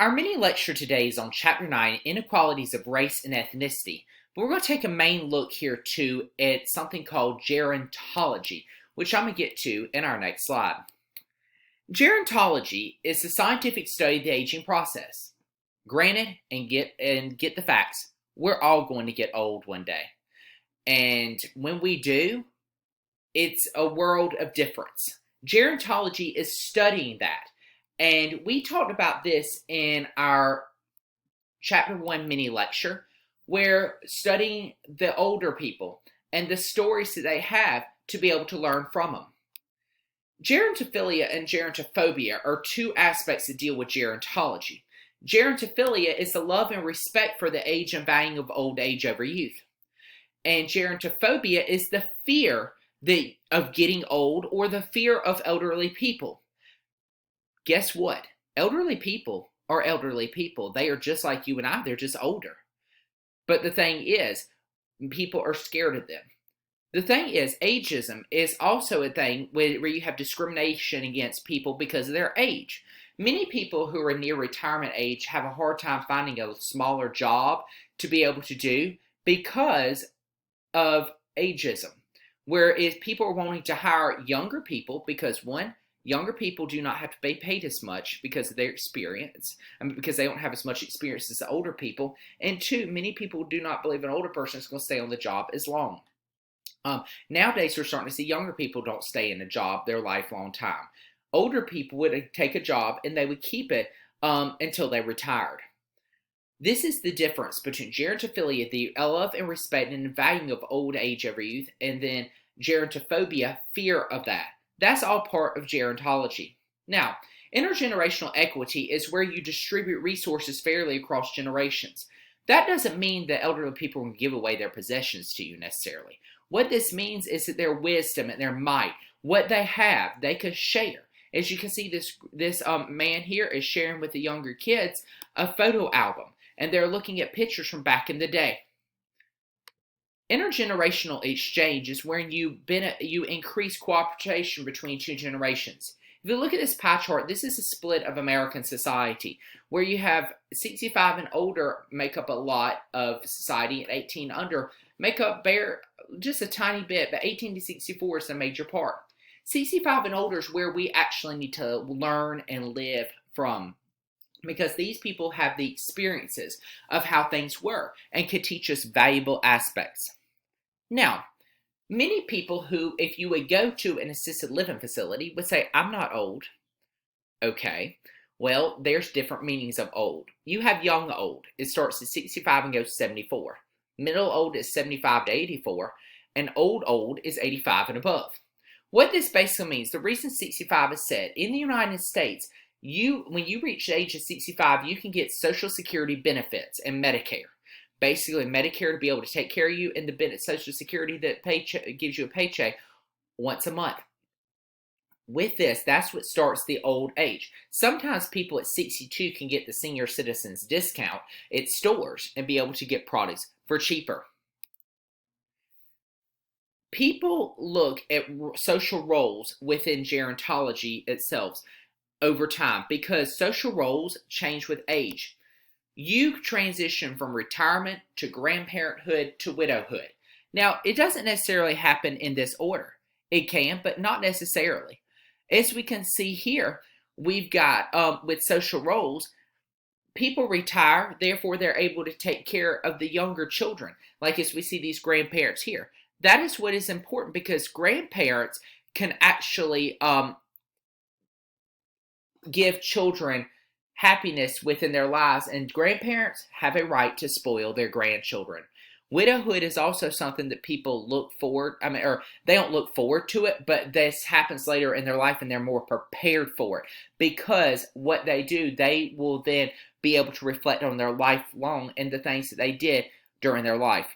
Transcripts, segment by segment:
Our mini lecture today is on Chapter 9, Inequalities of Race and Ethnicity. But we're going to take a main look here too at something called Gerontology, which I'm going to get to in our next slide. Gerontology is the scientific study of the aging process. Granted, and get the facts, we're all going to get old one day. And when we do, it's a world of difference. Gerontology is studying that. And we talked about this in our Chapter 1 mini lecture, where studying the older people and the stories that they have to be able to learn from them. Gerontophilia and Gerontophobia are two aspects that deal with gerontology. Gerontophilia is the love and respect for the age and value of old age over youth. And gerontophobia is the fear of getting old or the fear of elderly people. Guess what? Elderly people are elderly people. They are just like you and I. They're just older. But the thing is, people are scared of them. The thing is, ageism is also a thing where you have discrimination against people because of their age. Many people who are near retirement age have a hard time finding a smaller job to be able to do because of ageism. Whereas people are wanting to hire younger people because, one, younger people do not have to be paid as much because of their experience, because they don't have as much experience as the older people. And two, many people do not believe an older person is going to stay on the job as long. Nowadays, we're starting to see younger people don't stay in a job their lifelong time. Older people would take a job and they would keep it until they retired. This is the difference between gerontophilia, the love and respect and value of old age over youth, and then gerontophobia, fear of that. That's all part of gerontology. Now, intergenerational equity is where you distribute resources fairly across generations. That doesn't mean that elderly people will give away their possessions to you necessarily. What this means is that their wisdom and their might, what they have, they could share. As you can see, this man here is sharing with the younger kids a photo album, and they're looking at pictures from back in the day. Intergenerational exchange is where you increase cooperation between two generations. If you look at this pie chart, this is a split of American society, where you have 65 and older make up a lot of society, and 18 under make up just a tiny bit, but 18 to 64 is the major part. 65 and older is where we actually need to learn and live from, because these people have the experiences of how things were and could teach us valuable aspects. Now, many people who, if you would go to an assisted living facility, would say, I'm not old. Okay, well, there's different meanings of old. You have young old. It starts at 65 and goes to 74. Middle old is 75 to 84. And old is 85 and above. What this basically means, the reason 65 is said, in the United States, when you reach the age of 65, you can get Social Security benefits and Medicare. Basically, Medicare to be able to take care of you, and the Social Security that gives you a paycheck once a month. With this, that's what starts the old age. Sometimes people at 62 can get the senior citizens discount at stores and be able to get products for cheaper. People look at social roles within gerontology itself over time because social roles change with age. You transition from retirement to grandparenthood to widowhood. Now, it doesn't necessarily happen in this order. It can, but not necessarily. As we can see here, we've got, with social roles, people retire, therefore they're able to take care of the younger children, like as we see these grandparents here. That is what is important, because grandparents can actually give children happiness within their lives, and grandparents have a right to spoil their grandchildren. Widowhood is also something that people look forward, or they don't look forward to it, but this happens later in their life and they're more prepared for it, because what they do, they will then be able to reflect on their lifelong and the things that they did during their life.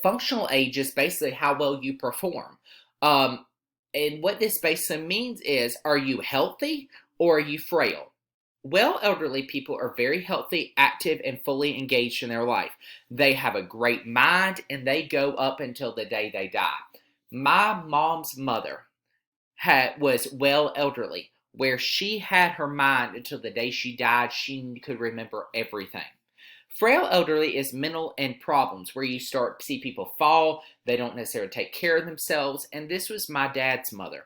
Functional age is basically how well you perform. And what this basically means is, are you healthy or are you frail? Well, elderly people are very healthy, active, and fully engaged in their life. They have a great mind, and they go up until the day they die. My mom's mother was well elderly. where she had her mind until the day she died. She could remember everything. Frail elderly is mental and problems, where you start to see people fall. They don't necessarily take care of themselves. And this was my dad's mother.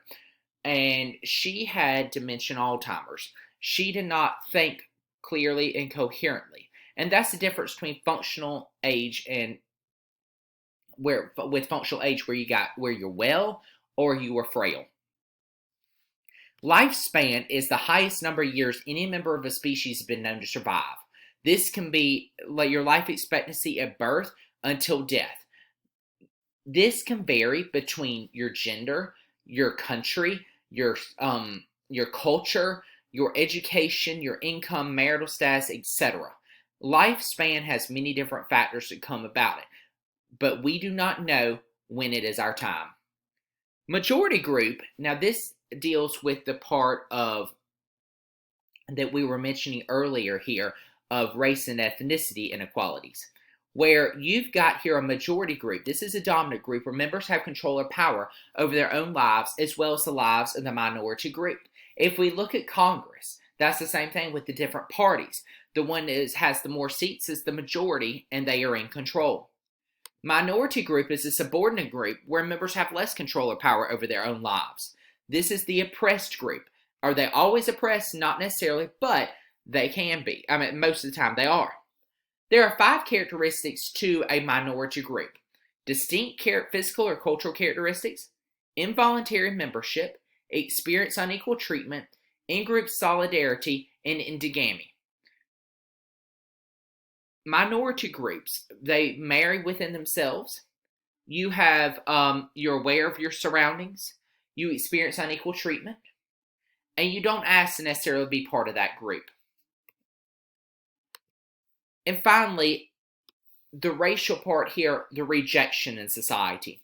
And she had dementia and Alzheimer's. She did not think clearly and coherently. And that's the difference between functional age and with functional age where you're well or you are frail. Lifespan is the highest number of years any member of a species has been known to survive. This can be like your life expectancy at birth until death. This can vary between your gender, your country, your culture, your education, your income, marital status, etc. Lifespan has many different factors that come about it, but we do not know when it is our time. Majority group, now this deals with the part of that we were mentioning earlier here of race and ethnicity inequalities, where you've got here a majority group. This is a dominant group where members have control or power over their own lives as well as the lives of the minority group. If we look at Congress, that's the same thing with the different parties. The one that has the more seats is the majority, and they are in control. Minority group is a subordinate group where members have less control or power over their own lives. This is the oppressed group. Are they always oppressed? Not necessarily, but they can be. I mean, most of the time they are. There are 5 characteristics to a minority group: distinct physical or cultural characteristics, involuntary membership, experience unequal treatment, in-group solidarity, and endogamy. Minority groups, they marry within themselves. You're aware of your surroundings. You experience unequal treatment. And you don't ask to necessarily be part of that group. And finally, the racial part here, the rejection in society.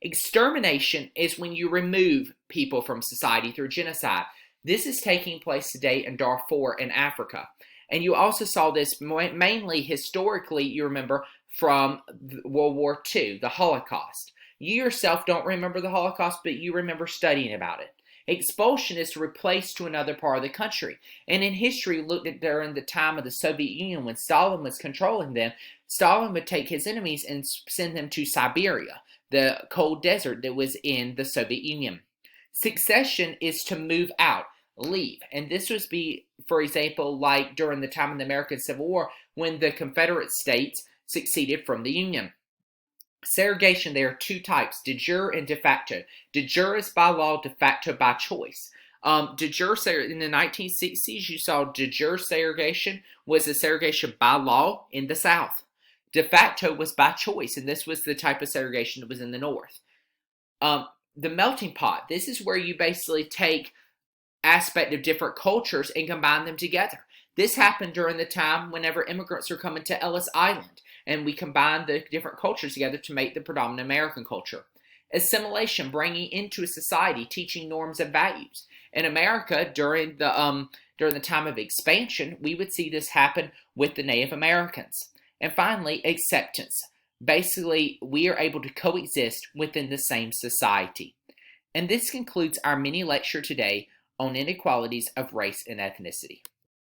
Extermination is when you remove people from society through genocide. This is taking place today in Darfur in Africa. And you also saw this mainly historically, you remember, from World War II, the Holocaust. You yourself don't remember the Holocaust, but you remember studying about it. Expulsion is to replace to another part of the country. And in history, looked at during the time of the Soviet Union when Stalin was controlling them, Stalin would take his enemies and send them to Siberia, the cold desert that was in the Soviet Union. Succession is to move out, leave. And this would be, for example, like during the time of the American Civil War when the Confederate States seceded from the Union. Segregation, there are 2 types, de jure and de facto. De jure is by law, de facto by choice. De jure, in the 1960s, you saw de jure segregation was a segregation by law in the South. De facto was by choice, and this was the type of segregation that was in the North. The melting pot, this is where you basically take aspect of different cultures and combine them together. This happened during the time whenever immigrants were coming to Ellis Island, and we combined the different cultures together to make the predominant American culture. Assimilation, bringing into a society, teaching norms and values. In America, during the time of expansion, we would see this happen with the Native Americans. And finally, acceptance. Basically, we are able to coexist within the same society. And this concludes our mini lecture today on inequalities of race and ethnicity.